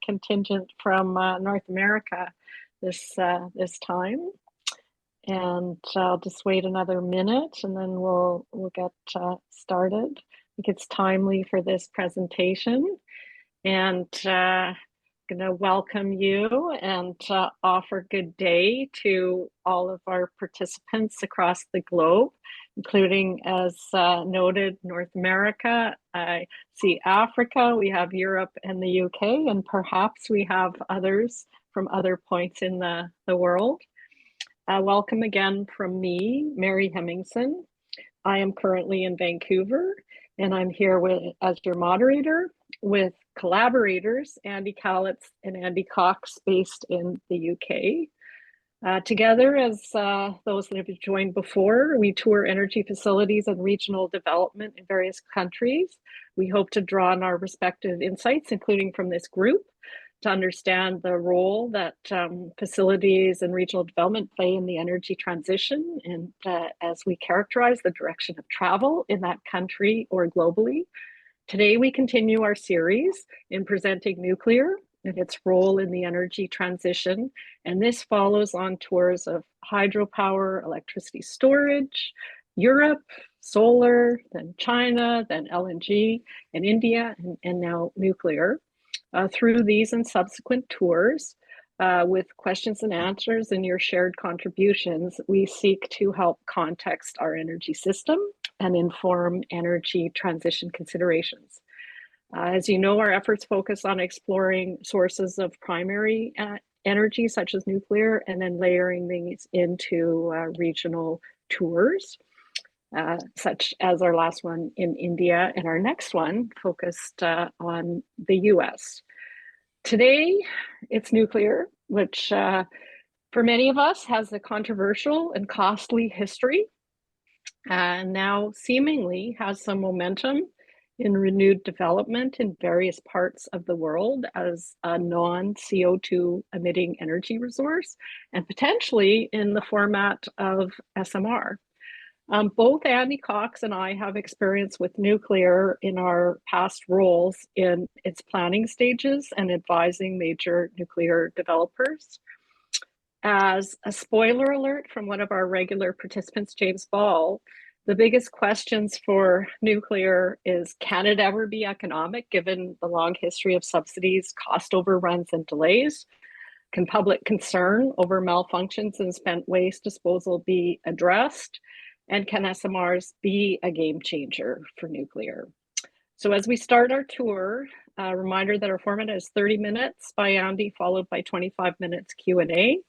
contingent from North America this time, and I'll just wait another minute, and then we'll get started. I think it's timely for this presentation, and going to welcome you and offer good day to all of our participants across the globe, including, as noted, North America. I see Africa, we have Europe and the UK, and perhaps we have others from other points in the world. Welcome again from me, Mary Hemmingson. I am currently in Vancouver, and I'm here as your moderator with collaborators, Andy Calitz and Andy Cox, based in the UK. Together, as those that have joined before, we tour energy facilities and regional development in various countries. We hope to draw on our respective insights, including from this group, to understand the role that facilities and regional development play in the energy transition, and as we characterize the direction of travel in that country or globally. Today, we continue our series in presenting nuclear and its role in the energy transition, and this follows on tours of hydropower, electricity storage, Europe, solar, then China, then LNG, and India, and now nuclear. Through these and subsequent tours, with questions and answers and your shared contributions, we seek to help context our energy system and inform energy transition considerations. As you know, our efforts focus on exploring sources of primary energy, such as nuclear, and then layering these into regional tours, such as our last one in India, and our next one focused on the US. Today, it's nuclear, which for many of us has a controversial and costly history, and now seemingly has some momentum in renewed development in various parts of the world as a non-CO2 emitting energy resource, and potentially in the format of SMR. Both Andy Cox and I have experience with nuclear in our past roles in its planning stages and advising major nuclear developers. As a spoiler alert from one of our regular participants, James Ball, the biggest questions for nuclear is, can it ever be economic given the long history of subsidies, cost overruns, and delays? Can public concern over malfunctions and spent waste disposal be addressed? And can SMRs be a game changer for nuclear? So as we start our tour, a reminder that our format is 30 minutes by Andy, followed by 25 minutes Q&A.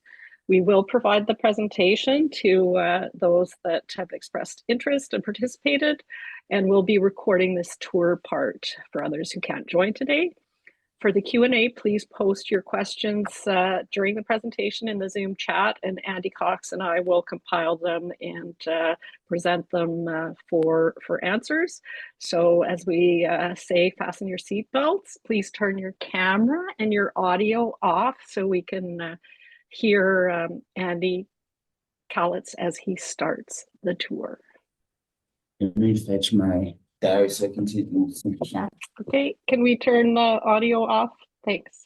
We will provide the presentation to those that have expressed interest and participated, and we'll be recording this tour part for others who can't join today. For the Q&A, please post your questions during the presentation in the Zoom chat, and Andy Cox and I will compile them and present them for answers. So as we say, fasten your seatbelts. Please turn your camera and your audio off so we can hear Andy Calitz as he starts the tour. Let me fetch my diary so I can see the chat. Okay, can we turn the audio off? Thanks.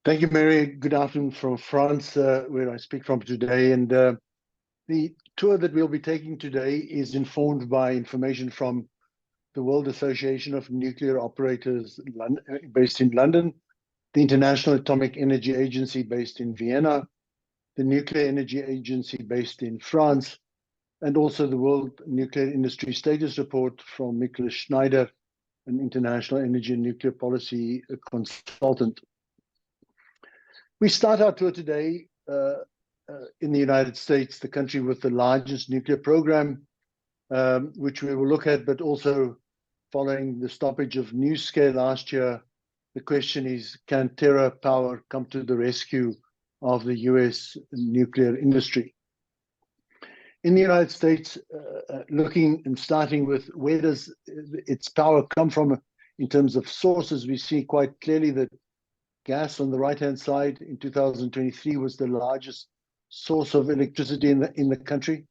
Thank you, Mary. Good afternoon from France, where I speak from today. And the tour that we'll be taking today is informed by information from the World Association of Nuclear Operators based in London, the International Atomic Energy Agency based in Vienna, the Nuclear Energy Agency based in France, and also the World Nuclear Industry Status Report from Nicholas Schneider, an international energy and nuclear policy consultant. We start our tour today in the United States, the country with the largest nuclear program, which we will look at, but also following the stoppage of NuScale last year, the question is, can TerraPower come to the rescue of the US nuclear industry? In the United States, looking and starting with where does its power come from in terms of sources, we see quite clearly that gas on the right-hand side in 2023 was the largest source of electricity in the country.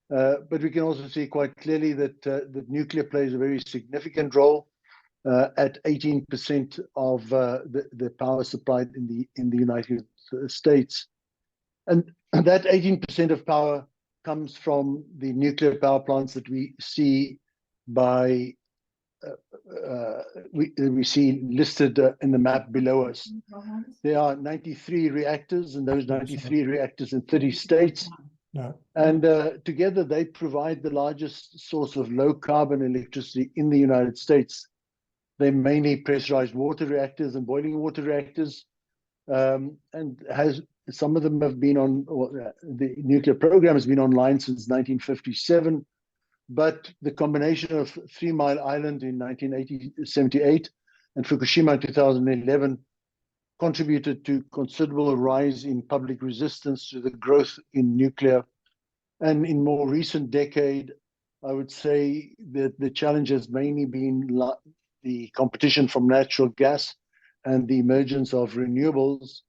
But we can also see quite clearly that nuclear plays a very significant role at 18% of the power supplied in the United States. And that 18% of power comes from the nuclear power plants that we see by we see listed in the map below us. There are 93 reactors, and those 93 reactors in 30 states. No. And together they provide the largest source of low carbon electricity in the United States. They're mainly pressurized water reactors and boiling water reactors, and some of them have been on, the nuclear program has been online since 1957. But the combination of 3 Mile Island in 1978 and Fukushima in 2011 contributed to considerable rise in public resistance to the growth in nuclear. And in more recent decade, I would say that the challenge has mainly been the competition from natural gas and the emergence of renewables,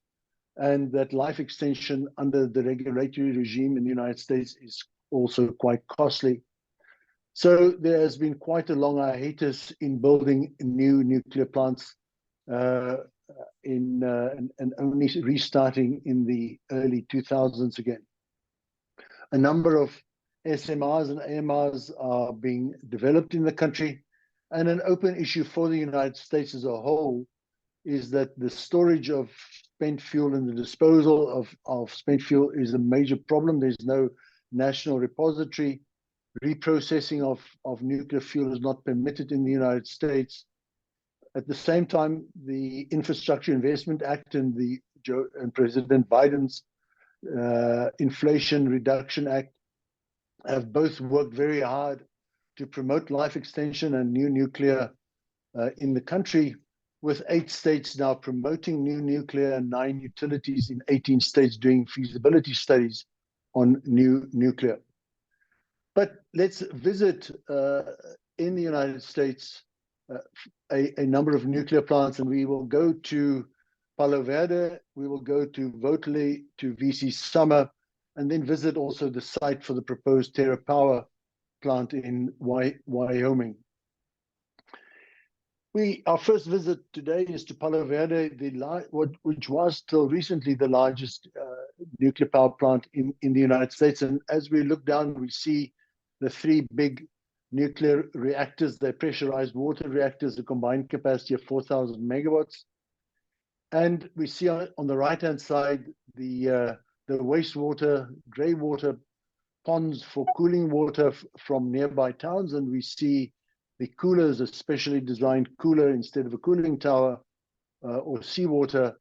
and that life extension under the regulatory regime in the United States is also quite costly. So there has been quite a long hiatus in building new nuclear plants and only restarting in the early 2000s again. A number of SMRs and AMRs are being developed in the country, and an open issue for the United States as a whole is that the storage of spent fuel and the disposal of spent fuel is a major problem. There's no national repository. Reprocessing of nuclear fuel is not permitted in the United States. At the same time, the Infrastructure Investment Act and President Biden's Inflation Reduction Act have both worked very hard to promote life extension and new nuclear in the country, with 8 states now promoting new nuclear and 9 utilities in 18 states doing feasibility studies on new nuclear. But let's visit in the United States a number of nuclear plants, and we will go to Palo Verde, we will go to Vogtle, to VC Summer, and then visit also the site for the proposed TerraPower plant in Wyoming. Our first visit today is to Palo Verde, which was till recently the largest nuclear power plant in the United States. And as we look down, we see the 3 big nuclear reactors. They're pressurized water reactors, a combined capacity of 4,000 megawatts. And we see on the right-hand side the wastewater, grey water ponds for cooling water from nearby towns, and we see the coolers, a specially designed cooler instead of a cooling tower or seawater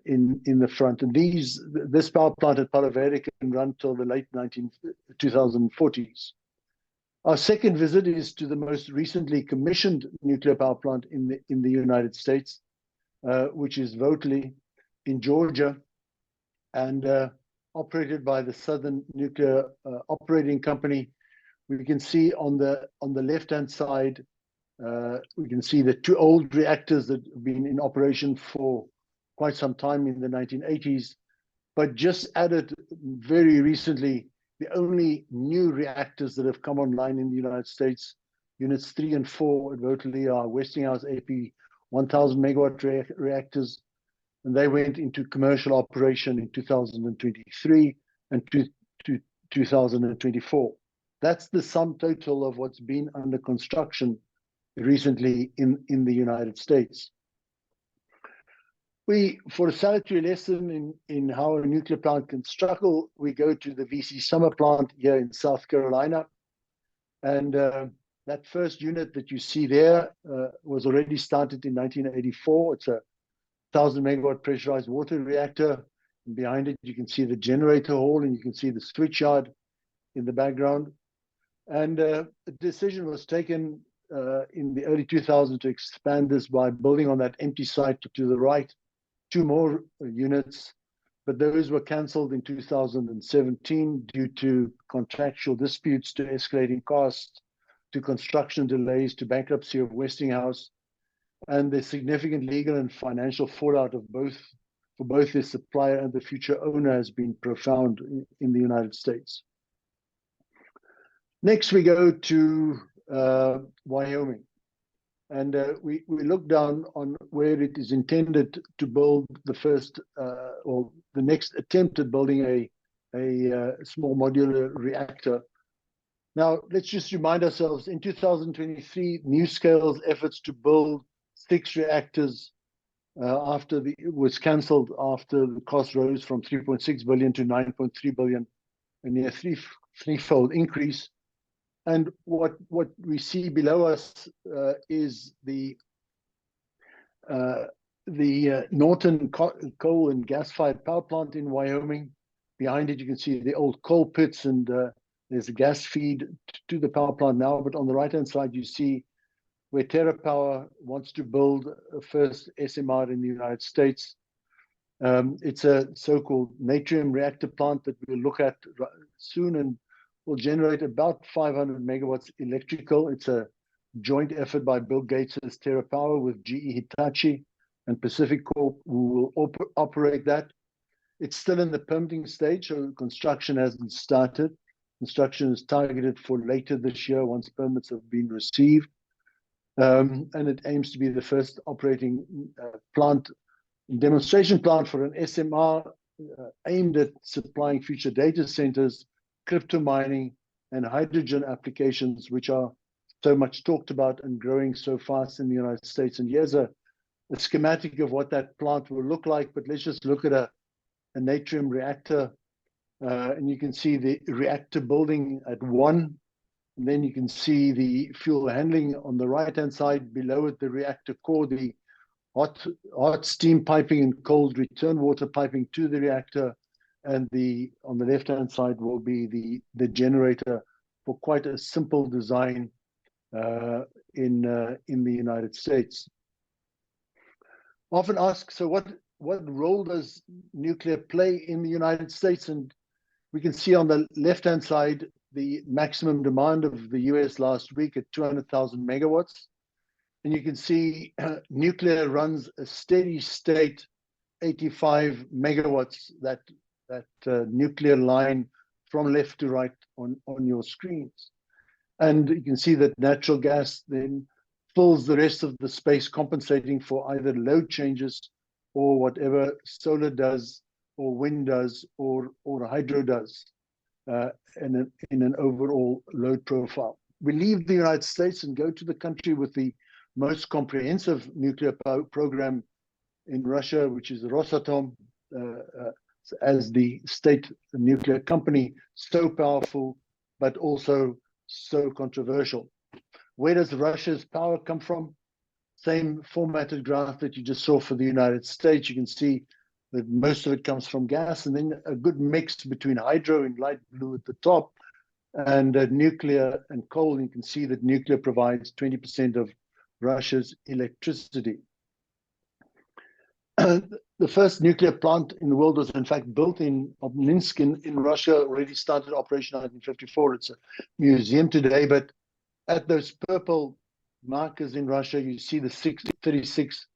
in the front. And this power plant at Palo Verde can run till the late 2040s. Our second visit is to the most recently commissioned nuclear power plant in the United States, which is Vogtle in Georgia, and operated by the Southern Nuclear Operating Company. We can see on the left-hand side, we can see the 2 old reactors that have been in operation for quite some time in the 1980s, but just added very recently, the only new reactors that have come online in the United States, units 3 and 4 at Vogtle, are Westinghouse AP 1,000 megawatt reactors, and they went into commercial operation in 2023 and 2024. That's the sum total of what's been under construction recently in the United States. For a salutary lesson in how a nuclear plant can struggle, we go to the VC Summer plant here in South Carolina. And that first unit that you see there was already started in 1984. It's a 1,000 megawatt pressurized water reactor. And behind it, you can see the generator hall, and you can see the switch yard in the background. And a decision was taken in the early 2000s to expand this by building on that empty site to the right 2 more units, but those were cancelled in 2017 due to contractual disputes, to escalating costs, to construction delays, to bankruptcy of Westinghouse, and the significant legal and financial fallout of for both the supplier and the future owner has been profound in the United States. Next, we go to Wyoming. And we look down on where it is intended to build the first or the next attempt at building a small modular reactor. Now, let's just remind ourselves, in 2023, NuScale's efforts to build 6 reactors was cancelled after the cost rose from 3.6 billion to 9.3 billion, a near threefold increase. And what we see below us is the Norton coal and gas-fired power plant in Wyoming. Behind it, you can see the old coal pits, and there's a gas feed to the power plant now. But on the right-hand side, you see where TerraPower wants to build a first SMR in the United States. It's a so-called natrium reactor plant that we'll look at soon, and will generate about 500 megawatts electrical. It's a joint effort by Bill Gates' TerraPower with GE Hitachi and Pacific Corp, who will operate that. It's still in the permitting stage, so construction hasn't started. Construction is targeted for later this year once permits have been received. And it aims to be the first operating demonstration plant for an SMR aimed at supplying future data centers, crypto mining, and hydrogen applications, which are so much talked about and growing so fast in the United States. And here's a schematic of what that plant will look like, but let's just look at a natrium reactor. And you can see the reactor building at 1. And then you can see the fuel handling on the right-hand side. Below it, the reactor core, the hot steam piping and cold return water piping to the reactor. And on the left-hand side will be the generator for quite a simple design in the United States. Often asked, so what role does nuclear play in the United States? And we can see on the left-hand side the maximum demand of the US last week at 200,000 megawatts. And you can see nuclear runs a steady state 85 megawatts, that nuclear line from left to right on your screens. And you can see that natural gas then fills the rest of the space, compensating for either load changes or whatever solar does or wind does or hydro does in an overall load profile. We leave the United States and go to the country with the most comprehensive nuclear program in Russia, which is Rosatom, as the state nuclear company, so powerful, but also so controversial. Where does Russia's power come from? Same formatted graph that you just saw for the United States. You can see that most of it comes from gas, and then a good mix between hydro in light blue at the top and nuclear and coal. And you can see that nuclear provides 20% of Russia's electricity. The first nuclear plant in the world was in fact built in Obninsk in Russia, already started operation in 1954. It's a museum today, but at those purple markers in Russia, you see the 36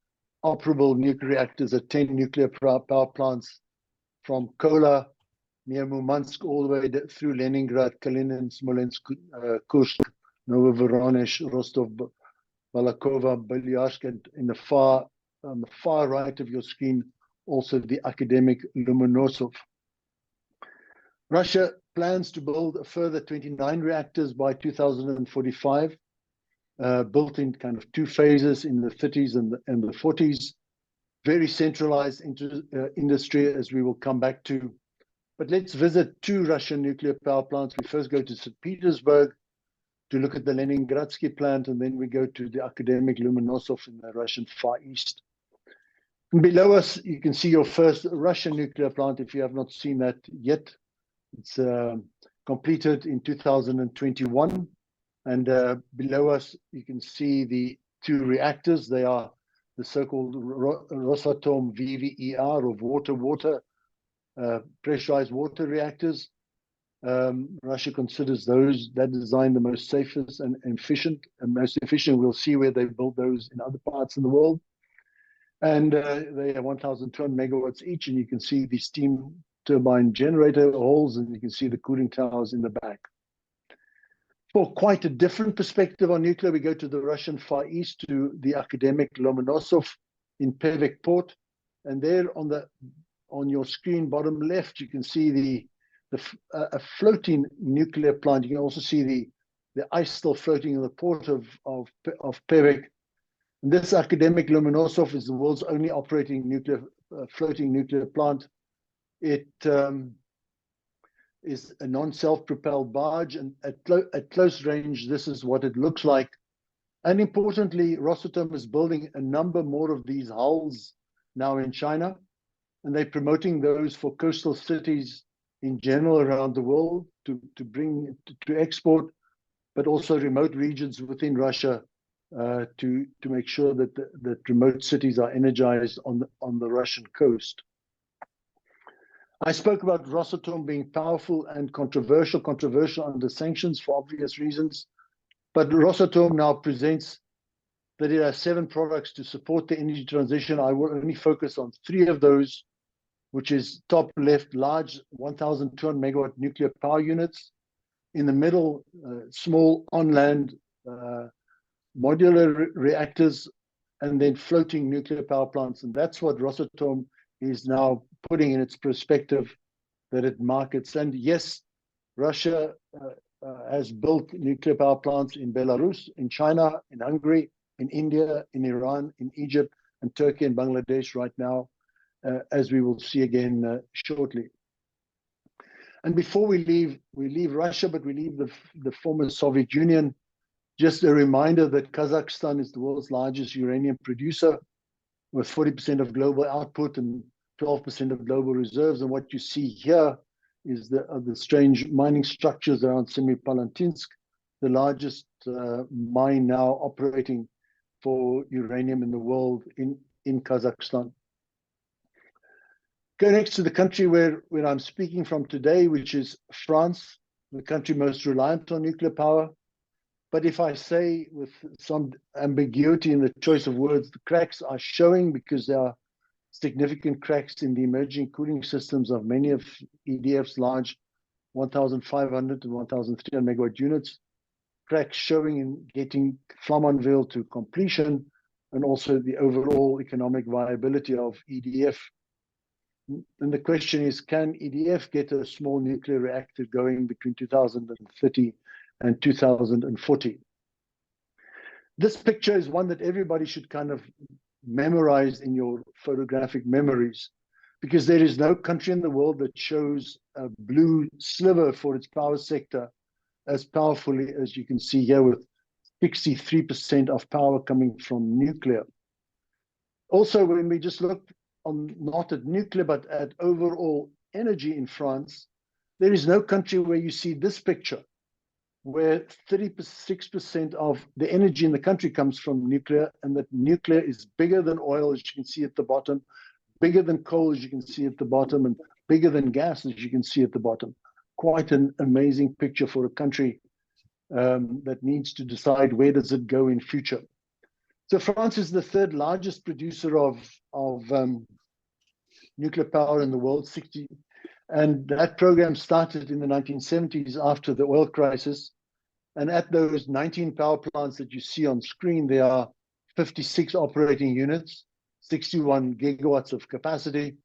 operable nuclear reactors at 10 nuclear power plants from Kola near Murmansk all the way through Leningrad, Kalinin, Smolensk, Kursk, Novovoronezh, Rostov, Balakova, Belyarsk, and on the far right of your screen, also the academic Lomonosov. Russia plans to build a further 29 reactors by 2045, built in kind of 2 phases in the 30s and the 40s. Very centralized industry, as we will come back to. But let's visit 2 Russian nuclear power plants. We first go to St. Petersburg to look at the Leningradsky plant, and then we go to the academic Lomonosov in the Russian Far East. And below us, you can see your first Russian nuclear plant, if you have not seen that yet. It's completed in 2021. And below us, you can see the 2 reactors. They are the so-called Rosatom VVER, or water pressurized water reactors. Russia considers that design the most safest and efficient, most efficient. We'll see where they build those in other parts of the world. And they are 1,200 megawatts each, and you can see the steam turbine generator holes, and you can see the cooling towers in the back. For quite a different perspective on nuclear, we go to the Russian Far East, to the academic Lomonosov in Pevek Port. And there on your screen, bottom left, you can see a floating nuclear plant. You can also see the ice still floating in the port of Pevek. And this academic Lomonosov is the world's only operating floating nuclear plant. It is a non-self-propelled barge, and at close range, this is what it looks like. And importantly, Rosatom is building a number more of these hulls now in China, and they're promoting those for coastal cities in general around the world to bring to export, but also remote regions within Russia to make sure that remote cities are energized on the Russian coast. I spoke about Rosatom being powerful and controversial under sanctions for obvious reasons, but Rosatom now presents that it has 7 products to support the energy transition. I will only focus on 3 of those, which is top left, large 1,200 megawatt nuclear power units. In the middle, small on-land modular reactors, and then floating nuclear power plants. And that's what Rosatom is now putting in its perspective that it markets. And yes, Russia has built nuclear power plants in Belarus, in China, in Hungary, in India, in Iran, in Egypt, and Turkey and Bangladesh right now, as we will see again shortly. And before we leave Russia, but we leave the former Soviet Union, just a reminder that Kazakhstan is the world's largest uranium producer, with 40% of global output and 12% of global reserves. And what you see here is the strange mining structures around Semipalatinsk, the largest mine now operating for uranium in the world in Kazakhstan. Go next to the country where I'm speaking from today, which is France, the country most reliant on nuclear power. But if I say with some ambiguity in the choice of words, the cracks are showing because there are significant cracks in the emerging cooling systems of many of EDF's large 1,500 to 1,300 megawatt units, cracks showing in getting Flamanville to completion, and also the overall economic viability of EDF. And the question is, can EDF get a small nuclear reactor going between 2030 and 2040? This picture is one that everybody should kind of memorize in your photographic memories, because there is no country in the world that shows a blue sliver for its power sector as powerfully as you can see here, with 63% of power coming from nuclear. Also, when we just look not at nuclear, but at overall energy in France, there is no country where you see this picture, where 36% of the energy in the country comes from nuclear, and that nuclear is bigger than oil, as you can see at the bottom, bigger than coal, as you can see at the bottom, and bigger than gas, as you can see at the bottom. Quite an amazing picture for a country that needs to decide where does it go in future. So France is the 3rd largest producer of nuclear power in the world, and that program started in the 1970s after the oil crisis. And at those 19 power plants that you see on screen, there are 56 operating units, 61 gigawatts of capacity.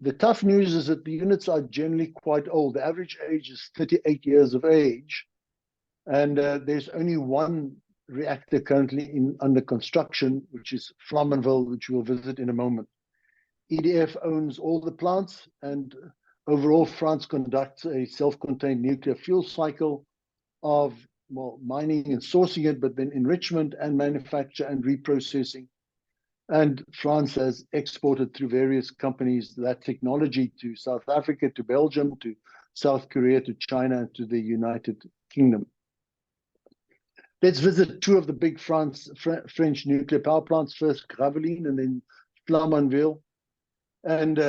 The tough news is that the units are generally quite old. The average age is 38 years of age. And there's only one reactor currently under construction, which is Flamanville, which we'll visit in a moment. EDF owns all the plants, and overall, France conducts a self-contained nuclear fuel cycle of, well, mining and sourcing it, but then enrichment and manufacture and reprocessing. And France has exported through various companies that technology to South Africa, to Belgium, to South Korea, to China, and to the United Kingdom. Let's visit 2 of the big French nuclear power plants, first Gravelines and then Flamanville. And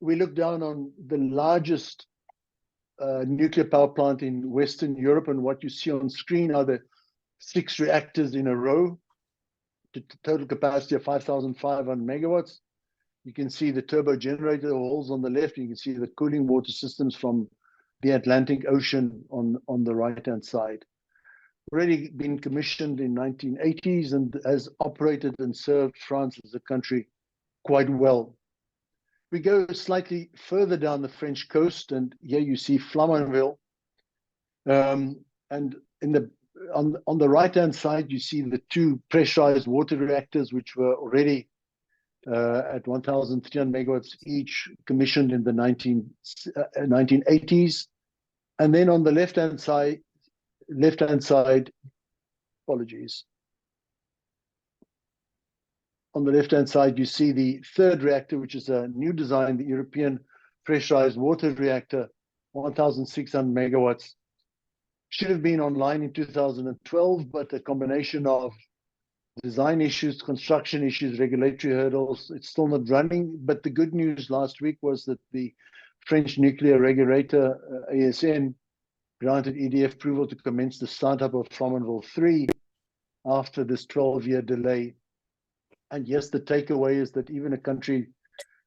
we look down on the largest nuclear power plant in Western Europe, and what you see on screen are the 6 reactors in a row, to total capacity of 5,500 megawatts. You can see the turbo generator holes on the left. You can see the cooling water systems from the Atlantic Ocean on the right-hand side. Already been commissioned in 1980s and has operated and served France as a country quite well. We go slightly further down the French coast, and here you see Flamanville. And on the right-hand side, you see the two pressurized water reactors, which were already at 1,300 megawatts each, commissioned in the 1980s. And then on the left-hand side, apologies. On the left-hand side, you see the third reactor, which is a new design, the European pressurized water reactor, 1,600 megawatts. Should have been online in 2012, but a combination of design issues, construction issues, regulatory hurdles, it's still not running. But the good news last week was that the French nuclear regulator, ASN, granted EDF approval to commence the startup of Flamanville 3 after this 12-year delay. And yes, the takeaway is that even a country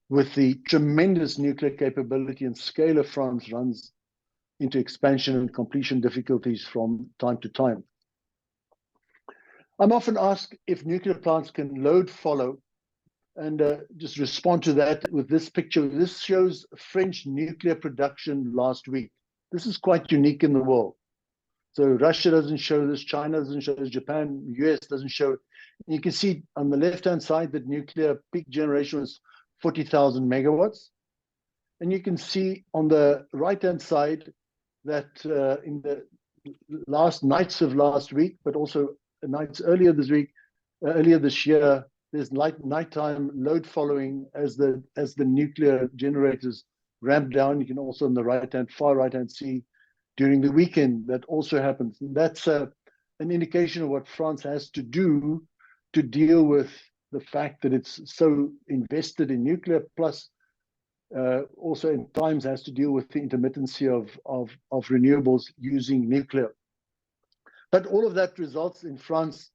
with the tremendous nuclear capability and scale of France runs into expansion and completion difficulties from time to time. I'm often asked if nuclear plants can load follow, and just respond to that with this picture. This shows French nuclear production last week. This is quite unique in the world. So Russia doesn't show this, China doesn't show this, Japan, US doesn't show it. You can see on the left-hand side that nuclear peak generation was 40,000 megawatts. And you can see on the right-hand side that in the last nights of last week, but also nights earlier this week, earlier this year, there's nighttime load following as the nuclear generators ramp down. You can also on the far right-hand see during the weekend that also happens. And that's an indication of what France has to do to deal with the fact that it's so invested in nuclear, plus also in times has to deal with the intermittency of renewables using nuclear. But all of that results in France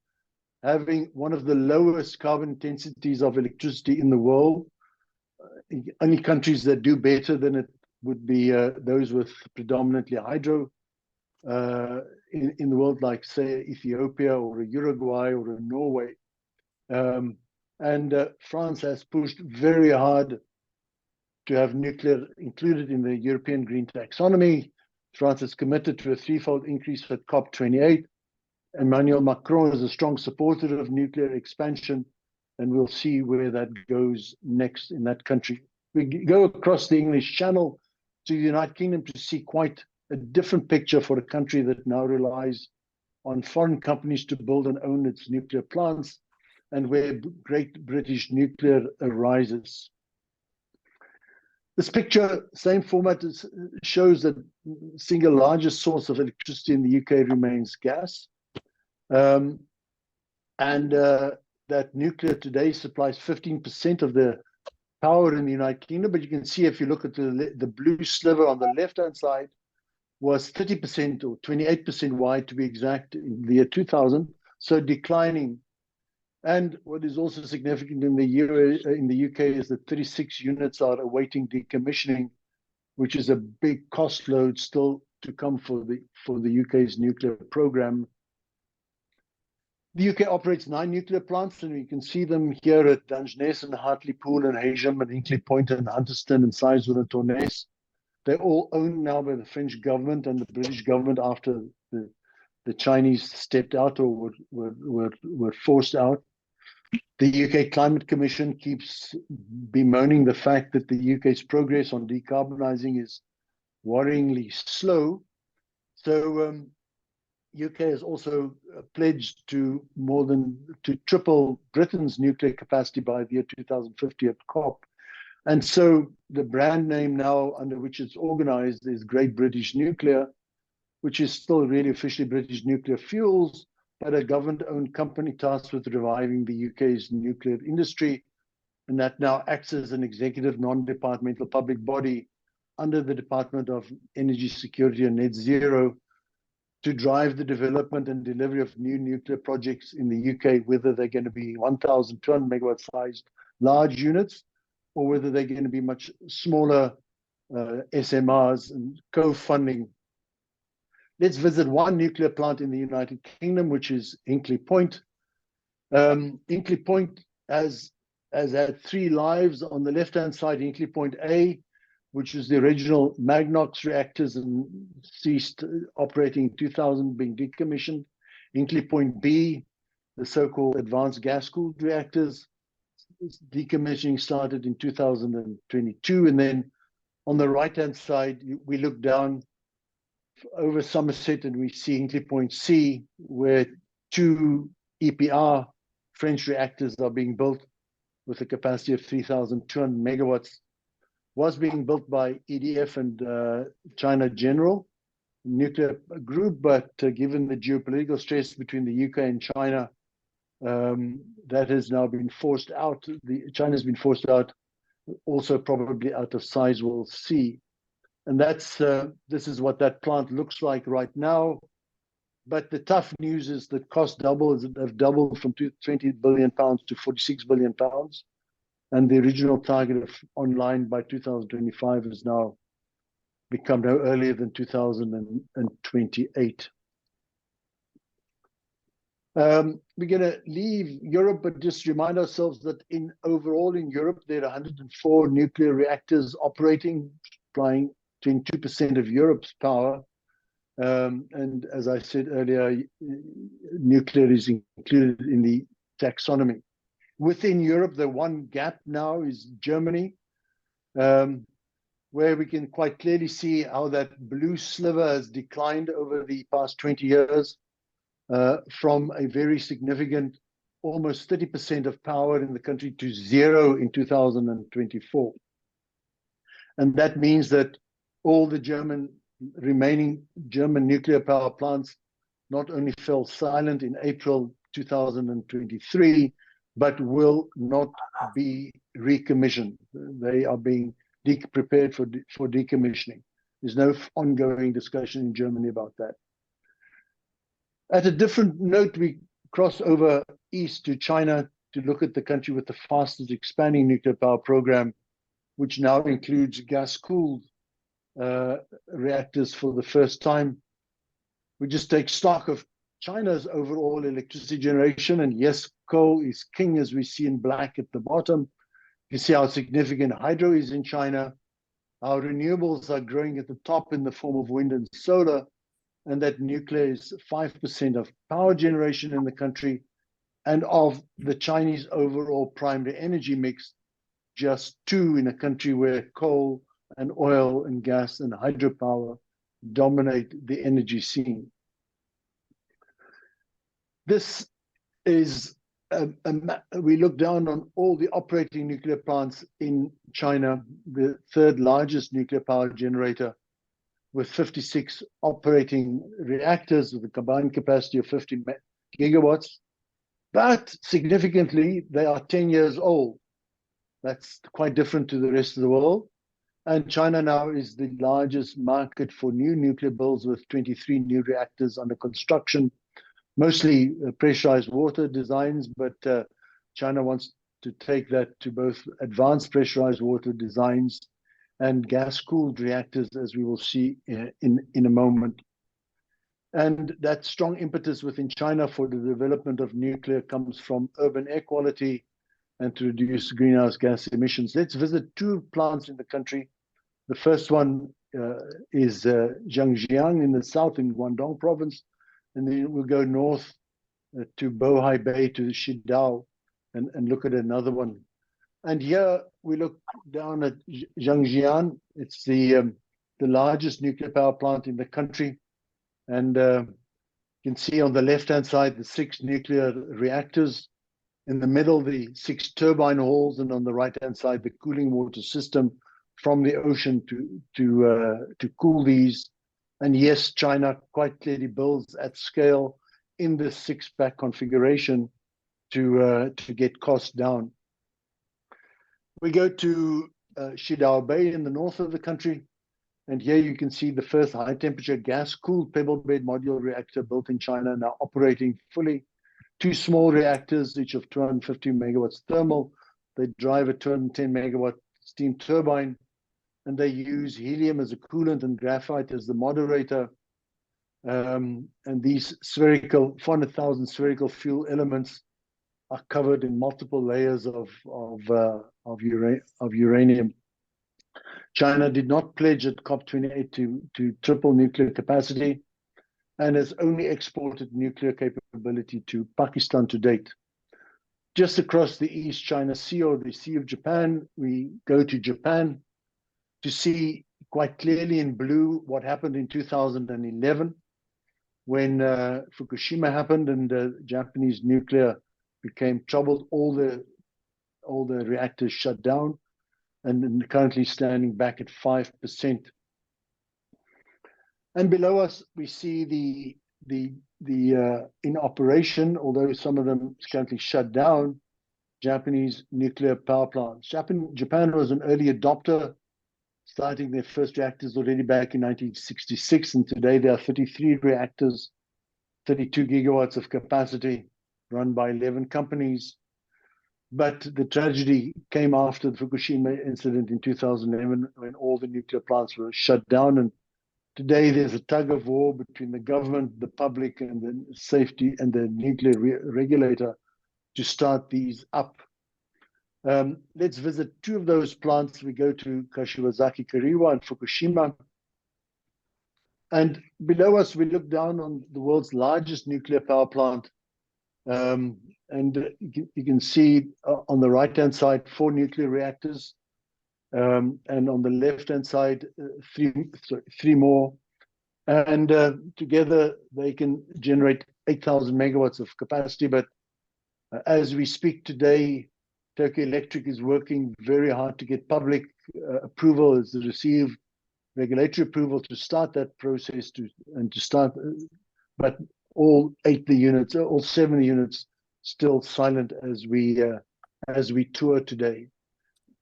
having one of the lowest carbon intensities of electricity in the world. Only countries that do better than it would be those with predominantly hydro in the world, like say Ethiopia or Uruguay or Norway. France has pushed very hard to have nuclear included in the European Green Taxonomy. France is committed to a threefold increase at COP28. Emmanuel Macron is a strong supporter of nuclear expansion, and we'll see where that goes next in that country. We go across the English Channel to the United Kingdom to see quite a different picture for a country that now relies on foreign companies to build and own its nuclear plants, and where Great British Nuclear arises. This picture, same format, shows that the single largest source of electricity in the UK remains gas. That nuclear today supplies 15% of the power in the United Kingdom. But you can see if you look at the blue sliver on the left-hand side, was 30% or 28% wide to be exact in the year 2000, so declining. And what is also significant in the UK is that 36 units are awaiting decommissioning, which is a big cost load still to come for the UK's nuclear program. The UK operates 9 nuclear plants, and you can see them here at Dungeness and Hartlepool and Heysham and Hinkley Point and Hunterston and Sizewell and Torness. They're all owned now by the French government and the British government after the Chinese stepped out or were forced out. The UK Climate Commission keeps bemoaning the fact that the UK's progress on decarbonising is worryingly slow. So UK has also pledged to triple Britain's nuclear capacity by the year 2050 at COP. And so the brand name now under which it's organized is Great British Nuclear, which is still really officially British Nuclear Fuels, but a government-owned company tasked with reviving the UK's nuclear industry. And that now acts as an executive non-departmental public body under the Department of Energy Security and Net Zero to drive the development and delivery of new nuclear projects in the UK, whether they're going to be 1,200 megawatt sized large units, or whether they're going to be much smaller SMRs and co-funding. Let's visit one nuclear plant in the United Kingdom, which is Hinkley Point. Hinkley Point has had 3 lives. On the left-hand side, Hinkley Point A, which is the original Magnox reactors and ceased operating in 2000, being decommissioned. Hinkley Point B, the so-called advanced gas-cooled reactors. Decommissioning started in 2022. And then on the right-hand side, we look down over Somerset and we see Hinkley Point C, where 2 EPR French reactors are being built with a capacity of 3,200 megawatts. Was being built by EDF and China General Nuclear Group, but given the geopolitical stress between the UK and China, that has now been forced out. China's been forced out, also probably out of size, we'll see. And that's this is what that plant looks like right now. But the tough news is that cost have doubled from 20 billion pounds to 46 billion pounds. And the original target of online by 2025 has now become no earlier than 2028. We're going to leave Europe, but just remind ourselves that overall in Europe, there are 104 nuclear reactors operating, supplying 22% of Europe's power. And as I said earlier, nuclear is included in the taxonomy. Within Europe, the one gap now is Germany, where we can quite clearly see how that blue sliver has declined over the past 20 years from a very significant, almost 30% of power in the country to 0 in 2024. And that means that all the remaining German nuclear power plants not only fell silent in April 2023, but will not be recommissioned. They are being prepared for decommissioning. There's no ongoing discussion in Germany about that. At a different note, we cross over east to China to look at the country with the fastest expanding nuclear power program, which now includes gas-cooled reactors for the first time. We just take stock of China's overall electricity generation, and yes, coal is king, as we see in black at the bottom. You see how significant hydro is in China, how renewables are growing at the top in the form of wind and solar, and that nuclear is 5% of power generation in the country, and of the Chinese overall primary energy mix, just 2 in a country where coal and oil and gas and hydropower dominate the energy scene. This is, we look down on all the operating nuclear plants in China, the 3rd largest nuclear power generator, with 56 operating reactors with a combined capacity of 50 gigawatts. But significantly, they are 10 years old. That's quite different to the rest of the world. And China now is the largest market for new nuclear builds, with 23 new reactors under construction, mostly pressurized water designs, but China wants to take that to both advanced pressurized water designs and gas-cooled reactors, as we will see in a moment. And that strong impetus within China for the development of nuclear comes from urban air quality and to reduce greenhouse gas emissions. Let's visit 2 plants in the country. The first one is Zhangjiang in the south in Guangdong province, and then we'll go north to Bohai Bay to Shidao and look at another one. And here we look down at Zhangjiang. It's the largest nuclear power plant in the country. And you can see on the left-hand side, the 6 nuclear reactors. In the middle, the 6 turbine halls, and on the right-hand side, the cooling water system from the ocean to cool these. And yes, China quite clearly builds at scale in this 6-pack configuration to get costs down. We go to Shidao Bay in the north of the country, and here you can see the first high-temperature gas-cooled pebble bed module reactor built in China, now operating fully. 2 small reactors, each of 250 megawatts thermal. They drive a 210 megawatt steam turbine. and they use helium as a coolant and graphite as the moderator. And these spherical, 400,000 spherical fuel elements are covered in multiple layers of uranium. China did not pledge at COP28 to triple nuclear capacity, and has only exported nuclear capability to Pakistan to date. Just across the East China Sea, or the Sea of Japan, we go to Japan to see quite clearly in blue what happened in 2011 when Fukushima happened and Japanese nuclear became troubled. All the reactors shut down, and currently standing back at 5%. And below us, we see the in operation, although some of them is currently shut down, Japanese nuclear power plants. Japan was an early adopter, starting their first reactors already back in 1966, and today there are 33 reactors, 32 gigawatts of capacity, run by 11 companies. But the tragedy came after the Fukushima incident in 2011, when all the nuclear plants were shut down. And today there's a tug of war between the government, the public, and the safety and the nuclear regulator to start these up. Let's visit two of those plants. We go to Kashiwazaki Kariwa and Fukushima. And below us, we look down on the world's largest nuclear power plant. And you can see on the right-hand side, 4 nuclear reactors. And on the left-hand side, three more. And together, they can generate 8,000 megawatts of capacity. But as we speak today, Tokyo Electric is working very hard to get public approval, is to receive regulatory approval to start that process, but all 8 units, all 7 units, still silent as we tour today.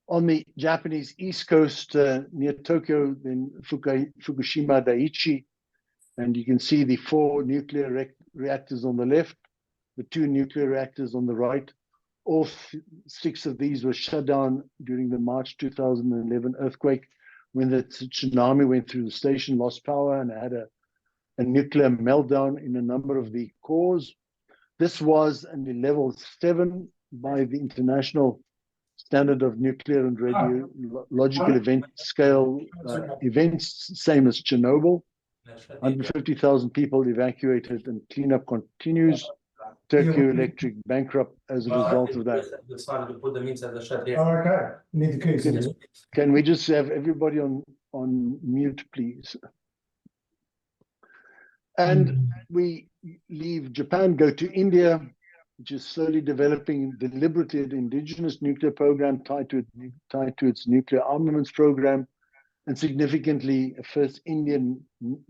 On the Japanese East Coast, near Tokyo, in Fukushima Daiichi, and you can see the 4 nuclear reactors on the left, the 2 nuclear reactors on the right. All 6 of these were shut down during the March 2011 earthquake, when the tsunami went through the station, lost power, and had a nuclear meltdown in a number of the cores. This was a level 7 by the International Standard of Nuclear and Radiological Event Scale events, same as Chernobyl. 150,000 people evacuated, and cleanup continues. Tokyo Electric bankrupt as a result of that. Okay. Can we just have everybody on mute, please? And we leave Japan, go to India, which is slowly developing deliberately an indigenous nuclear program tied to its nuclear armaments program, and significantly a first Indian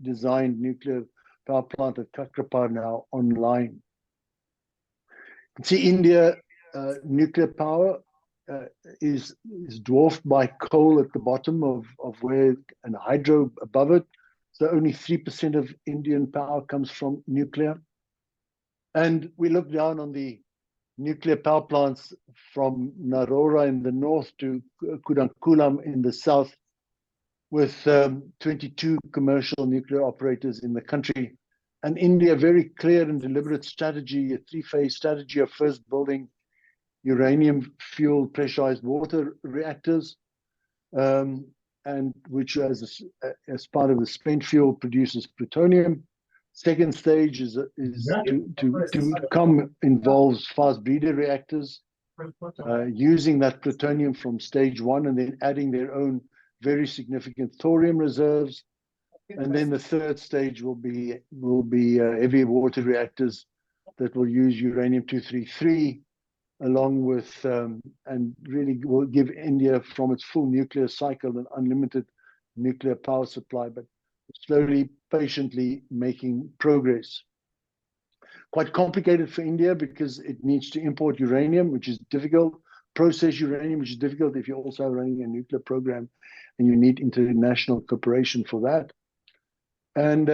designed nuclear power plant at Kakrapar now online. You can see India nuclear power is dwarfed by coal at the bottom of where, and hydro above it. So only 3% of Indian power comes from nuclear. And we look down on the nuclear power plants from Narora in the north to Kudankulam in the south, with 22 commercial nuclear operators in the country. And India, very clear and deliberate strategy, a 3-phase strategy of first building uranium-fueled pressurized water reactors, and which as part of the spent fuel produces plutonium. Second stage involves fast breeder reactors, using that plutonium from stage 1 and then adding their own very significant thorium reserves. And then the third stage will be heavy water reactors that will use uranium-233, along with and really will give India, from its full nuclear cycle, an unlimited nuclear power supply, but slowly, patiently making progress. Quite complicated for India because it needs to import uranium, which is difficult, process uranium, which is difficult if you're also running a nuclear program, and you need international cooperation for that. And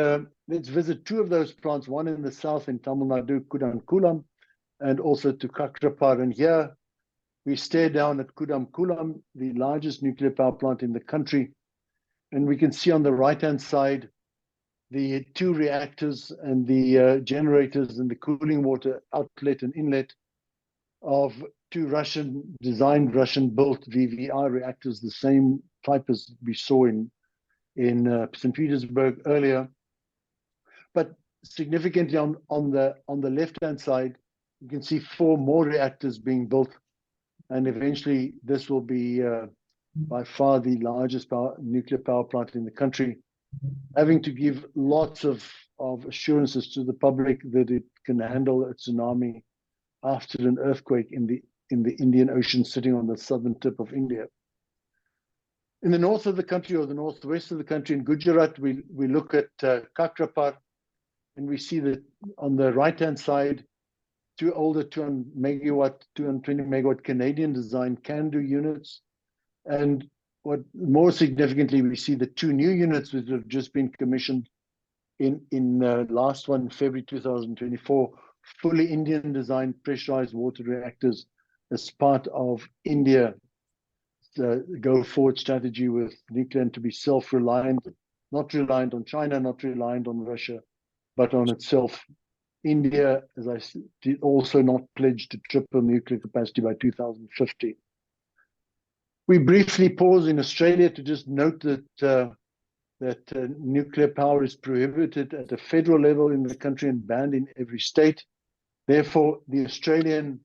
let's visit 2 of those plants, one in the south in Tamil Nadu, Kudankulam, and also to Kakrapar. And here we stare down at Kudankulam, the largest nuclear power plant in the country, And we can see on the right-hand side the two reactors and the generators and the cooling water outlet and inlet of two designed Russian-built VVI reactors, the same type as we saw in St. Petersburg earlier. But significantly on the left-hand side, you can see 4 more reactors being built, and eventually this will be by far the largest nuclear power plant in the country, having to give lots of assurances to the public that it can handle a tsunami after an earthquake in the Indian Ocean, sitting on the southern tip of India. In the north of the country, or the northwest of the country, in Gujarat, we look at Kakrapar, and we see that on the right-hand side, 2 older 220 megawatt Canadian design CANDU units. And what more significantly, we see the 2 new units that have just been commissioned in last one, February 2024, fully Indian designed pressurized water reactors as part of India's go forward strategy with nuclear, and to be self-reliant, not reliant on China, not reliant on Russia, but on itself. India, as I said, did also not pledge to triple nuclear capacity by 2050. We briefly pause in Australia to just note that nuclear power is prohibited at a federal level in the country and banned in every state. Therefore, the Australian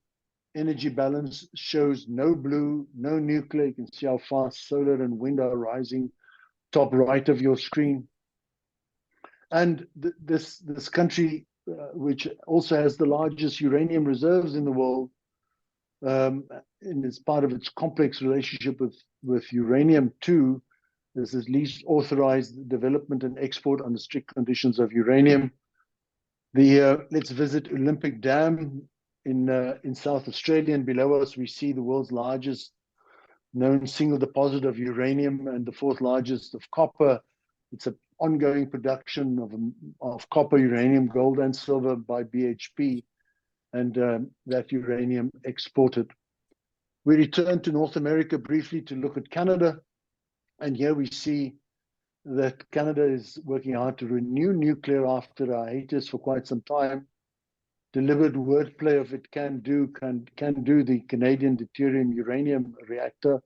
energy balance shows no blue, no nuclear. You can see how fast solar and wind are rising, top right of your screen. And this country, which also has the largest uranium reserves in the world, and as part of its complex relationship with uranium too, this has least authorized development and export under strict conditions of uranium. Let's visit Olympic Dam in South Australia, and below us we see the world's largest known single deposit of uranium and the 4th largest of copper. It's an ongoing production of copper, uranium, gold, and silver by BHP, and that uranium exported. We return to North America briefly to look at Canada, and here we see that Canada is working hard to renew nuclear after a hiatus for quite some time. Delivered wordplay of it can do the Canadian deuterium uranium reactor,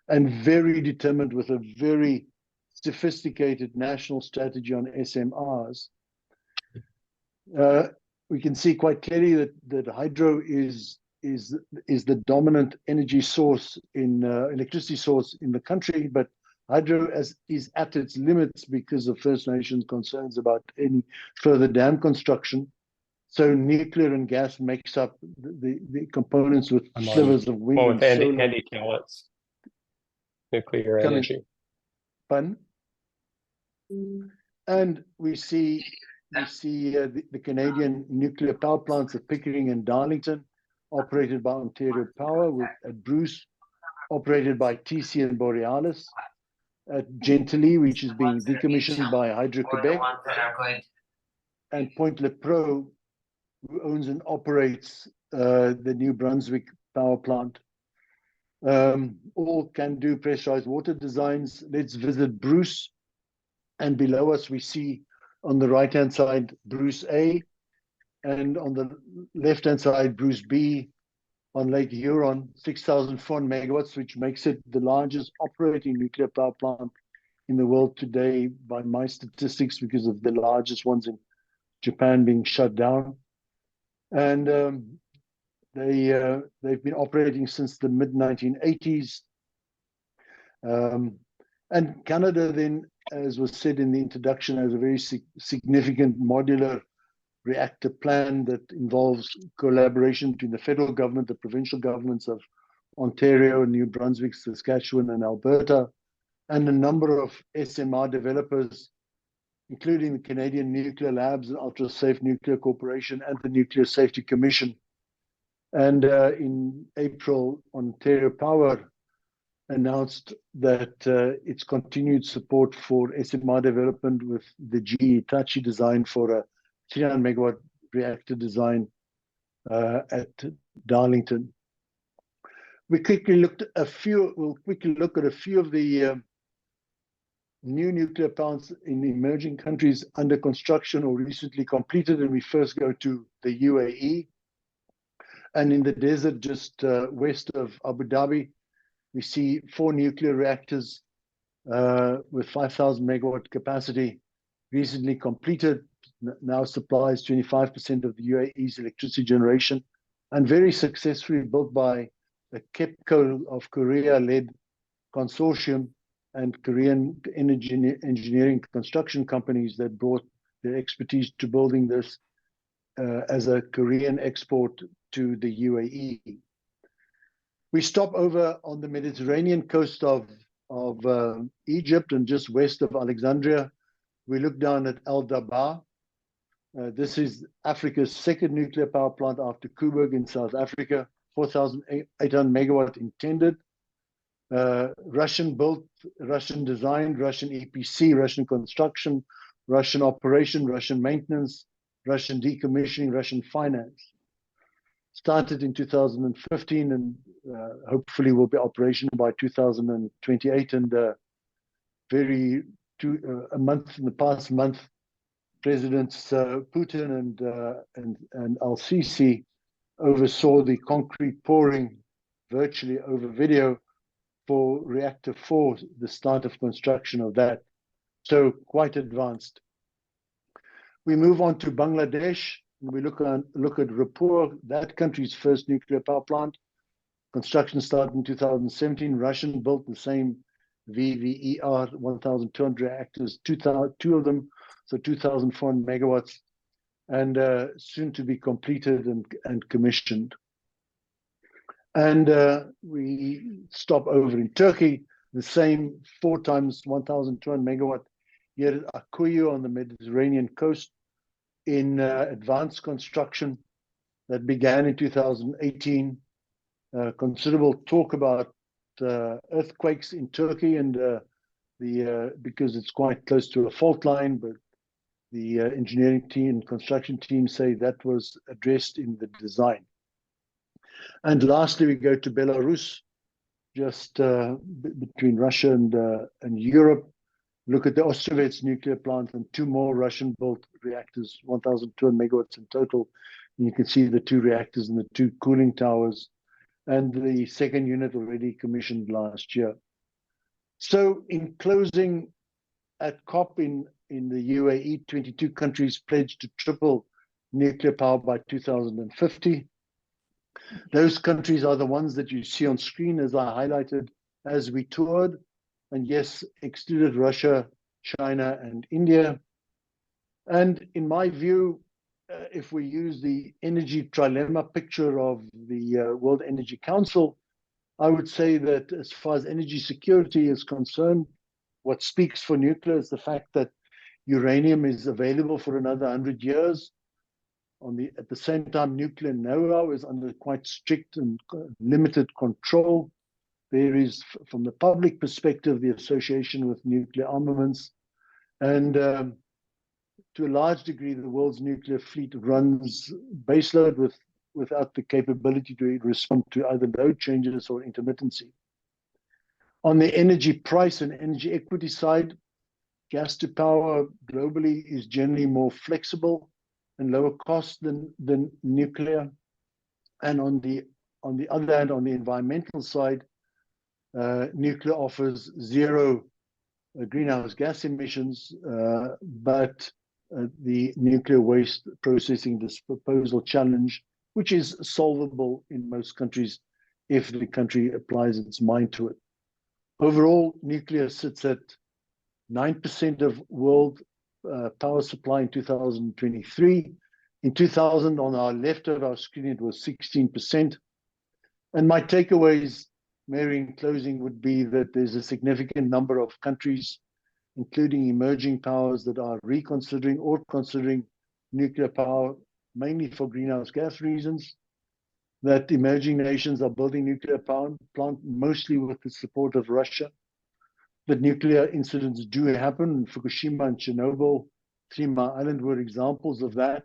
and very determined with a very sophisticated national strategy on SMRs. We can see quite clearly that hydro is the dominant energy source in electricity source in the country, but hydro is at its limits because of First Nations concerns about any further dam construction. So nuclear and gas makes up the components with slivers of wind and solar. Andy Kellett's nuclear energy. Pardon? And we see the Canadian nuclear power plants at Pickering and Darlington, operated by Ontario Power, at Bruce, operated by TC and Borealis, at Gentilly, which is being decommissioned by Hydro-Quebec, and Point Lepreau, who owns and operates the New Brunswick power plant. All can do pressurized water designs. Let's visit Bruce, and below us we see on the right-hand side Bruce A, and on the left-hand side Bruce B on Lake Huron, 6,400 megawatts, which makes it the largest operating nuclear power plant in the world today by my statistics, because of the largest ones in Japan being shut down. And they've been operating since the mid-1980s. And Canada then, as was said in the introduction, has a very significant modular reactor plan that involves collaboration between the federal government, the provincial governments of Ontario, New Brunswick, Saskatchewan, and Alberta, and a number of SMR developers, including the Canadian Nuclear Labs and Ultra Safe Nuclear Corporation and the Nuclear Safety Commission. And in April, Ontario Power announced that its continued support for SMR development with the GE Hitachi design for a 300 megawatt reactor design at Darlington. We'll quickly look at a few of the new nuclear plants in emerging countries under construction or recently completed, and we first go to the UAE. And in the desert just west of Abu Dhabi, we see 4 nuclear reactors with 5,000 megawatt capacity, recently completed, now supplies 25% of the UAE's electricity generation, and very successfully built by a KEPCO of Korea-led consortium and Korean energy engineering construction companies that brought their expertise to building this as a Korean export to the UAE. We stop over on the Mediterranean coast of Egypt and just west of Alexandria. We look down at Al Dabaa. This is Africa's second nuclear power plant after Koeberg in South Africa, 4,800 megawatt intended. Russian built, Russian designed, Russian EPC, Russian construction, Russian operation, Russian maintenance, Russian decommissioning, Russian finance. Started in 2015 and hopefully will be operational by 2028. And a month in the past month, Presidents Putin and Al-Sisi oversaw the concrete pouring virtually over video for reactor 4, the start of construction of that. So quite advanced. We move on to Bangladesh. We look at Raipur, that country's first nuclear power plant. Construction started in 2017. Russian built the same VVER 1,200 reactors, two of them, so 2,400 megawatts, and soon to be completed and commissioned. And we stop over in Turkey, the same 4 times 1,200 megawatt, here at Akkuyu on the Mediterranean coast in advanced construction that began in 2018. Considerable talk about earthquakes in Turkey and because it's quite close to a fault line, but the engineering team, construction team say that was addressed in the design. And lastly, we go to Belarus, just between Russia and Europe. Look at the Ostrovets nuclear plant and 2 more Russian-built reactors, 1,200 megawatts in total. And you can see the 2 reactors and the 2 cooling towers, and the second unit already commissioned last year. So in closing, at COP in the UAE, 22 countries pledged to triple nuclear power by 2050. Those countries are the ones that you see on screen, as I highlighted as we toured, and yes, excluded Russia, China, and India. And in my view, if we use the energy trilemma picture of the World Energy Council, I would say that as far as energy security is concerned, what speaks for nuclear is the fact that uranium is available for another 100 years. At the same time, nuclear know-how is under quite strict and limited control. There is, from the public perspective, the association with nuclear armaments. And to a large degree, the world's nuclear fleet runs baseload without the capability to respond to either load changes or intermittency. On the energy price and energy equity side, gas to power globally is generally more flexible and lower cost than nuclear. And on the other hand, on the environmental side, nuclear offers 0 greenhouse gas emissions, but the nuclear waste processing disposal challenge, which is solvable in most countries if the country applies its mind to it. Overall, nuclear sits at 9% of world power supply in 2023. In 2000, on our left of our screen, it was 16%. And my takeaways, Mary, in closing, would be that there's a significant number of countries, including emerging powers, that are reconsidering or considering nuclear power, mainly for greenhouse gas reasons, that emerging nations are building nuclear power plant mostly with the support of Russia, that nuclear incidents do happen. Fukushima and Chernobyl, 3 Mile Island were examples of that,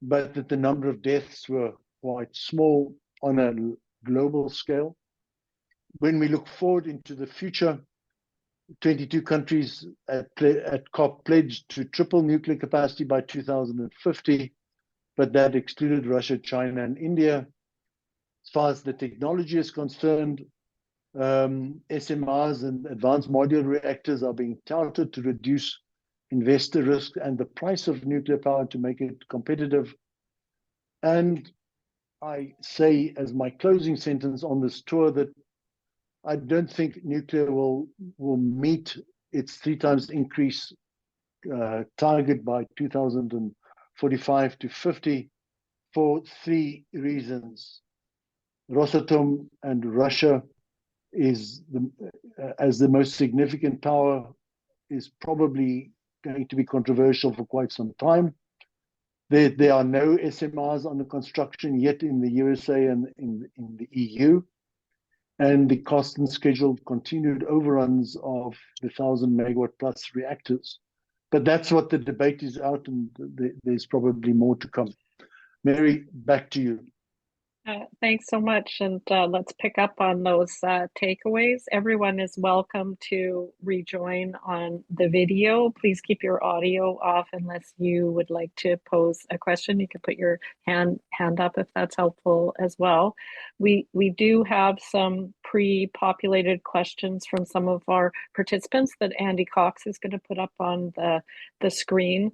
but that the number of deaths were quite small on a global scale. When we look forward into the future, 22 countries at COP pledged to triple nuclear capacity by 2050, but that excluded Russia, China, and India. As far as the technology is concerned, SMRs and advanced modular reactors are being touted to reduce investor risk and the price of nuclear power to make it competitive. And I say as my closing sentence on this tour that I don't think nuclear will meet its 3 times increase target by 2045 to 50 for 3 reasons. Rosatom and Russia is as the most significant power is probably going to be controversial for quite some time. There are no SMRs under construction yet in the USA and in the EU. And the cost and scheduled continued overruns of the 1,000 megawatt plus reactors. But that's what the debate is out, and there's probably more to come. Mary, back to you. Thanks so much, and let's pick up on those takeaways. Everyone is welcome to rejoin on the video. Please keep your audio off unless you would like to pose a question. You can put your hand up if that's helpful as well. We do have some pre-populated questions from some of our participants that Andy Cox is going to put up on the screen.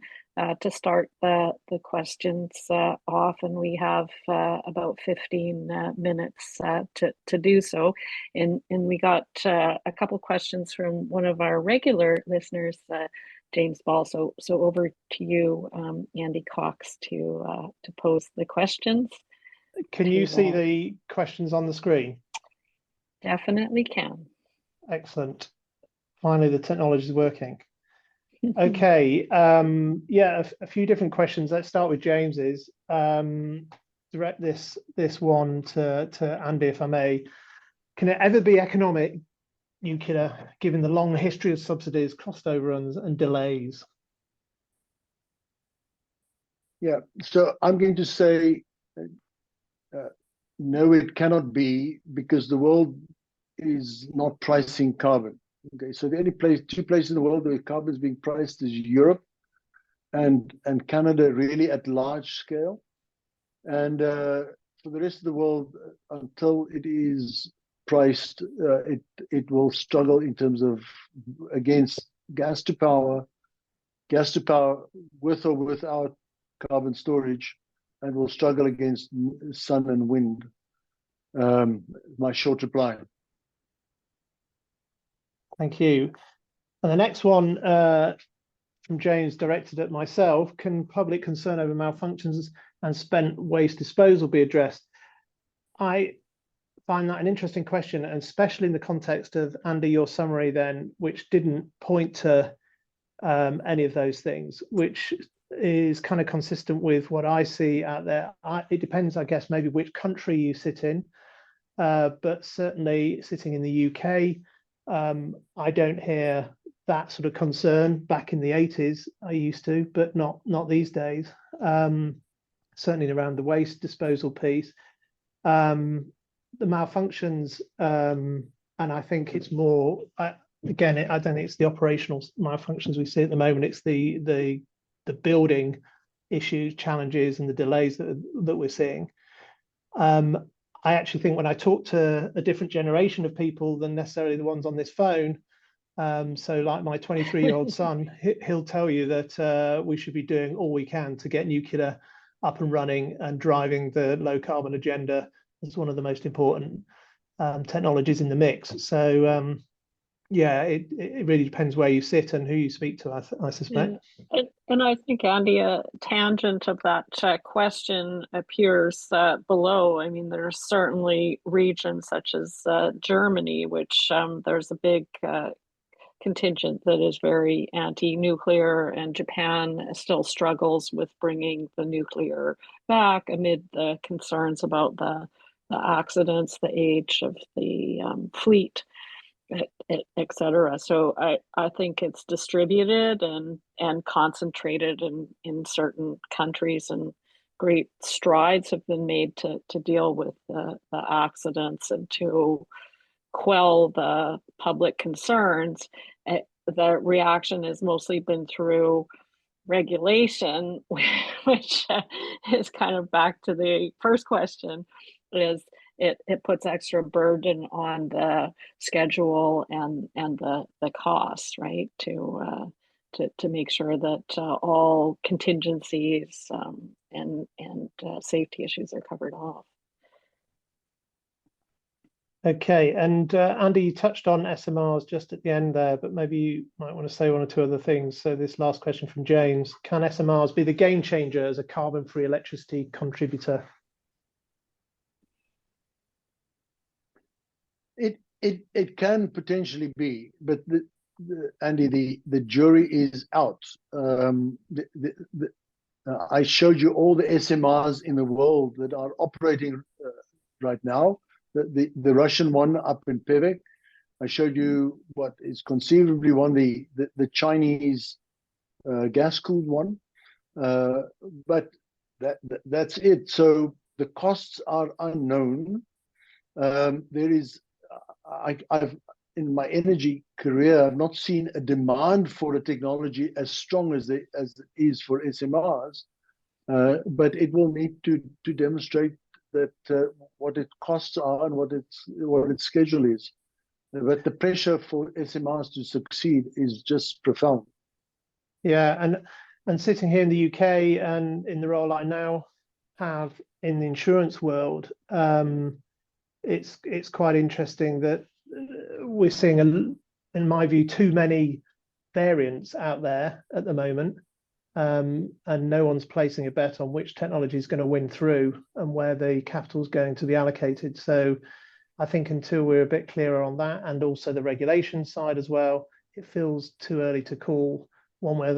To start the questions off, and we have about 15 minutes to do so. And we got a couple questions from one of our regular listeners, James Ball. So over to you, Andy Cox, to pose the questions. Can you see the questions on the screen? Definitely can. Excellent. Finally, the technology is working. Okay, yeah, a few different questions. Let's start with James's. Direct this one to Andy, if I may. Can it ever be economic, nuclear, given the long history of subsidies, cost overruns, and delays? Yeah, so I'm going to say no, it cannot be, because the world is not pricing carbon. Okay, so the only 2 places in the world where carbon is being priced is Europe and Canada, really at large scale. And for the rest of the world, until it is priced, it will struggle in terms of against gas to power with or without carbon storage, and will struggle against sun and wind. My short reply. Thank you. And the next one from James, directed at myself: can public concern over malfunctions and spent waste disposal be addressed? I find that an interesting question, and especially in the context of, Andy, your summary then, which didn't point to any of those things, which is kind of consistent with what I see out there. It depends, I guess, maybe which country you sit in, but certainly sitting in the UK, I don't hear that sort of concern. Back in the 80s, I used to, but not these days. Certainly around the waste disposal piece, the malfunctions, and I think it's more. Again, I don't think it's the operational malfunctions we see at the moment. It's the building issues, challenges, and the delays that we're seeing. I actually think when I talk to a different generation of people than necessarily the ones on this phone, so like my 23-year-old son, he'll tell you that we should be doing all we can to get nuclear up and running and driving the low carbon agenda as one of the most important technologies in the mix. So yeah, it really depends where you sit and who you speak to, I suspect. Yeah. And I think, Andy, a tangent of that question appears below. I mean, there's certainly regions such as Germany, which there's a big contingent that is very anti-nuclear, and Japan still struggles with bringing the nuclear back amid the concerns about the accidents, the age of the fleet, etc. So I think it's distributed and concentrated in certain countries, and great strides have been made to deal with the accidents and to quell the public concerns. The reaction has mostly been through regulation, which is kind of back to the first question, is it puts extra burden on the schedule and the costs, right? To make sure that all contingencies and safety issues are covered off. Okay, and Andy, you touched on SMRs just at the end there, but maybe you might want to say one or two other things. So this last question from James: can SMRs be the game changer as a carbon-free electricity contributor? It can potentially be, but Andy, the jury is out. I showed you all the SMRs in the world that are operating right now. The Russian one up in Pevek. I showed you what is conceivably one, the Chinese gas-cooled one. But that's it. So the costs are unknown. There is, I've in my energy career, I've not seen a demand for a technology as strong as it is for SMRs. But it will need to demonstrate that what its costs are and what its schedule is. But the pressure for SMRs to succeed is just profound. Yeah, and sitting here in the UK and in the role I now have in the insurance world, it's quite interesting that we're seeing, in my view, too many variants out there at the moment. And no one's placing a bet on which technology is going to win through and where the capital is going to be allocated. So I think until we're a bit clearer on that, and also the regulation side as well, it feels too early to call one way or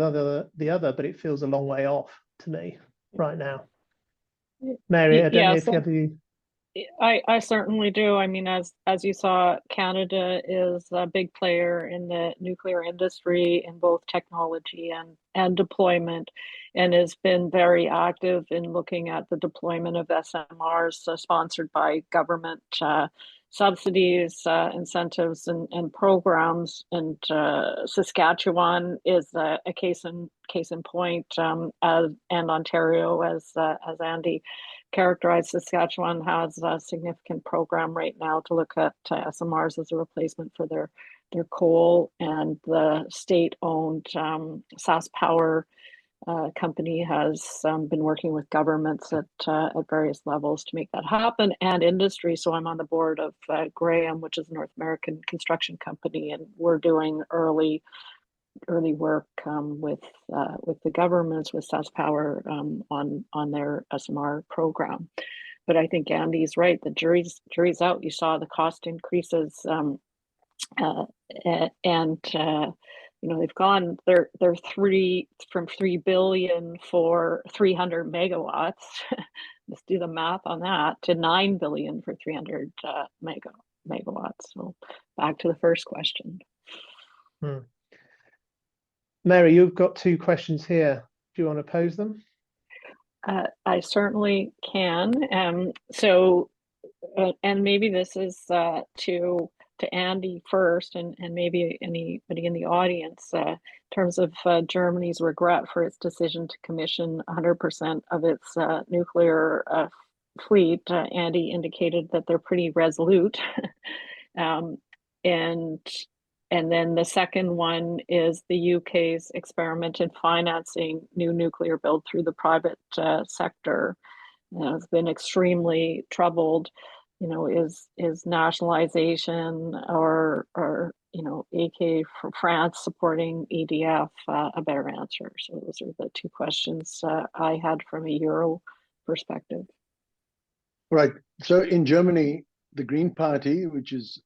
the other, but it feels a long way off to me right now. Mary, I don't know if you have the... I certainly do. I mean, as you saw, Canada is a big player in the nuclear industry in both technology and deployment, and has been very active in looking at the deployment of SMRs sponsored by government subsidies, incentives, and programs. And Saskatchewan is a case in point, and Ontario, as Andy characterized. Saskatchewan has a significant program right now to look at SMRs as a replacement for their coal, and the state-owned SaskPower company has been working with governments at various levels to make that happen, and industry. So I'm on the board of Graham, which is a North American construction company, and we're doing early work with the governments, with SaskPower on their SMR program. But I think Andy's right. The jury's out. You saw the cost increases, and they've gone. They're from 3 billion for 300 megawatts. Let's do the math on that, to 9 billion for 300 megawatts. So back to the first question. Mary, you've got two questions here. Do you want to pose them? I certainly can. So, and maybe this is to Andy first, and maybe anybody in the audience, in terms of Germany's regret for its decision to commission 100% of its nuclear fleet. Andy indicated that they're pretty resolute. And then the second one is the UK's experiment in financing new nuclear build through the private sector. Has been extremely troubled. Is nationalization or AK for France supporting EDF a better answer? So those are the two questions I had from a Euro perspective. Right. So in Germany, the Green Party, which is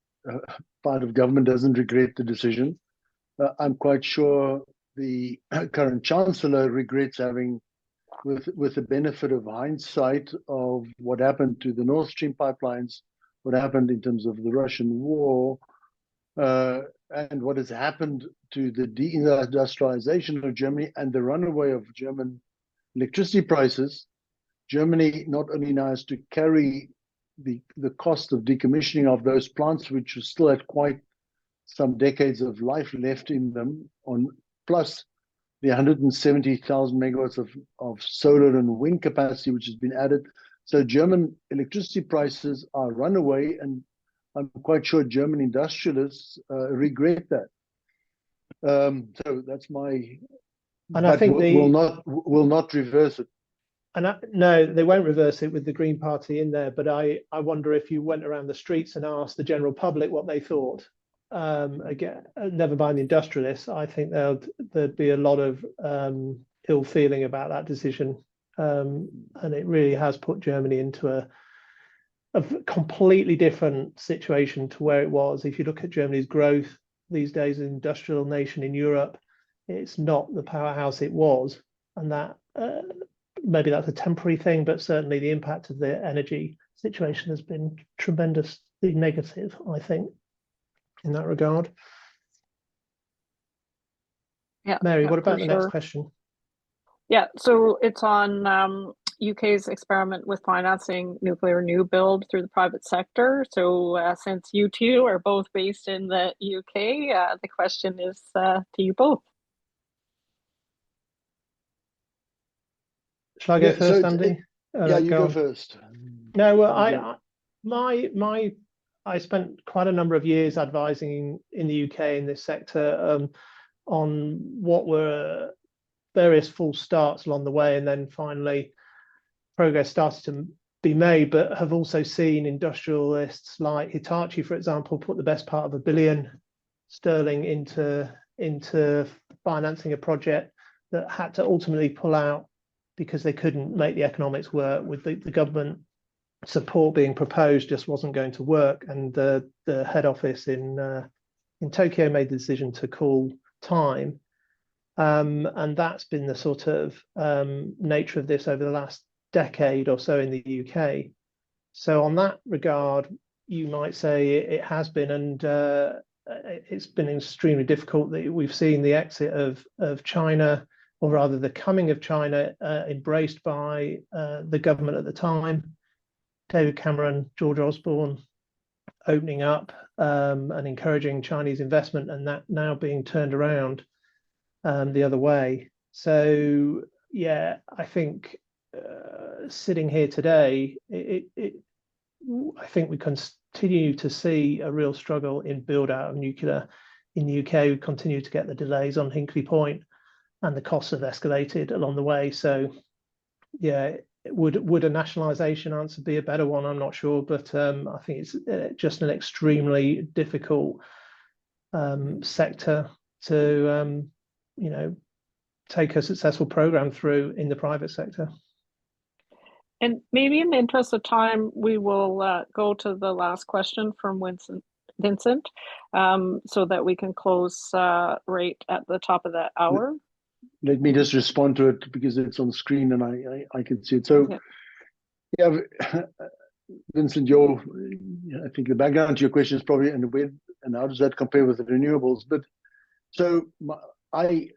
part of government, doesn't regret the decision. I'm quite sure the current chancellor regrets having, with the benefit of hindsight of what happened to the Nord Stream pipelines, what happened in terms of the Russian war, and what has happened to the deindustrialization of Germany and the runaway of German electricity prices. Germany not only now has to carry the cost of decommissioning of those plants, which still had quite some decades of life left in them, on plus the 170,000 megawatts of solar and wind capacity which has been added. So German electricity prices are runaway, and I'm quite sure German industrialists regret that. So that's my. And I think will not reverse it. And no, they won't reverse it with the Green Party in there. But I wonder if you went around the streets and asked the general public what they thought. Again, never mind the industrialists. I think there'd be a lot of ill feeling about that decision, and it really has put Germany into a completely different situation to where it was. If you look at Germany's growth these days, an industrial nation in Europe, it's not the powerhouse it was, and that maybe that's a temporary thing, but certainly the impact of the energy situation has been tremendously negative, I think, in that regard. Yeah, Mary, yeah, what about for the sure. next question? Yeah, so it's on UK's experiment with financing nuclear new build through the private sector. So since you two are both based in the UK, the question is to you both. Shall I go Yeah, first, so Andy? Yeah, you go on. first. No, well, I spent quite a number of years advising in the UK in this sector on what were various false starts along the way, and then finally progress started to be made, but have also seen industrialists like Hitachi, for example, put the best part of £1 billion into financing a project that had to ultimately pull out because they couldn't make the economics work with the government support being proposed just wasn't going to work, and the head office in Tokyo made the decision to call time, and that's been the sort of nature of this over the last decade or so in the UK. So on that regard, you might say it has been, and it's been extremely difficult. That we've seen the exit of China, or rather the coming of China, embraced by the government at the time. David Cameron, George Osborne opening up and encouraging Chinese investment, and that now being turned around the other way. So yeah, I think sitting here today, I think we continue to see a real struggle in build out of nuclear in the UK. We continue to get the delays on Hinkley Point, and the costs have escalated along the way. So yeah, would a nationalisation answer be a better one? I'm not sure, but I think it's just an extremely difficult sector to take a successful program through in the private sector. And maybe in the interest of time, we will go to the last question from Vincent, so that we can close right at the top of the hour. Let me just respond to it because it's on screen and I can see it. So, yeah, Vincent, I think the background to your question is probably and how does that compare with the renewables? But so I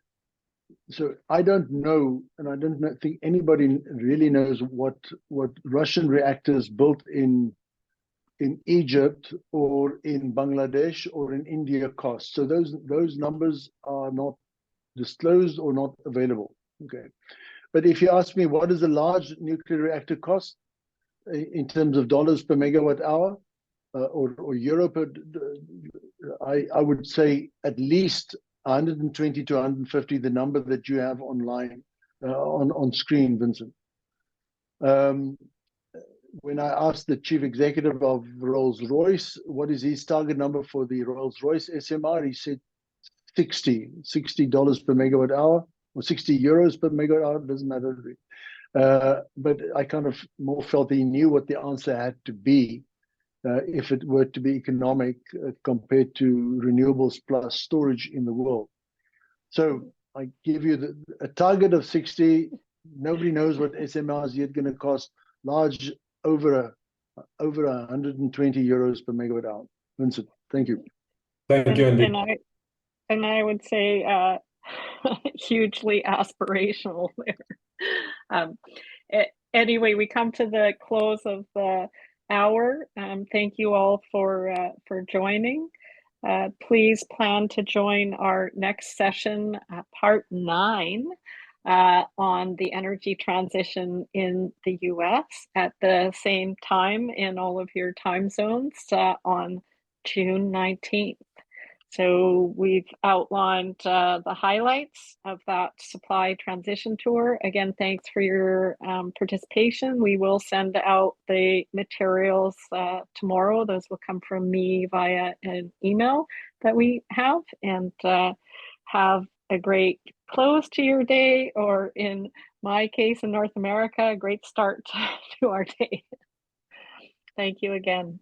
don't know, and I don't think anybody really knows what Russian reactors built in Egypt or in Bangladesh or in India cost. So those numbers are not disclosed or not available. Okay, but if you ask me what does a large nuclear reactor cost in terms of dollars per megawatt hour or euro per, I would say at least 120 to 150, the number that you have online on screen, Vincent. When I asked the chief executive of Rolls-Royce what is his target number for the Rolls-Royce SMR, he said $60 per megawatt hour, or 60 euros per megawatt hour, doesn't matter. But I kind of more felt he knew what the answer had to be if it were to be economic compared to renewables plus storage in the world. So I give you a target of 60. Nobody knows what SMR is yet going to cost. Large over 120 euros per megawatt hour. Vincent, thank you. Thank you, Andy. And I would say hugely aspirational there. Anyway, we come to the close of the hour. Thank you all for joining. Please plan to join our next session, part 9, on the energy transition in the US at the same time in all of your time zones on June 19th. So we've outlined the highlights of that supply transition tour. Again, thanks for your participation. We will send out the materials tomorrow. Those will come from me via an email that we have. And have a great close to your day, or in my case in North America, a great start to our day. Thank you again.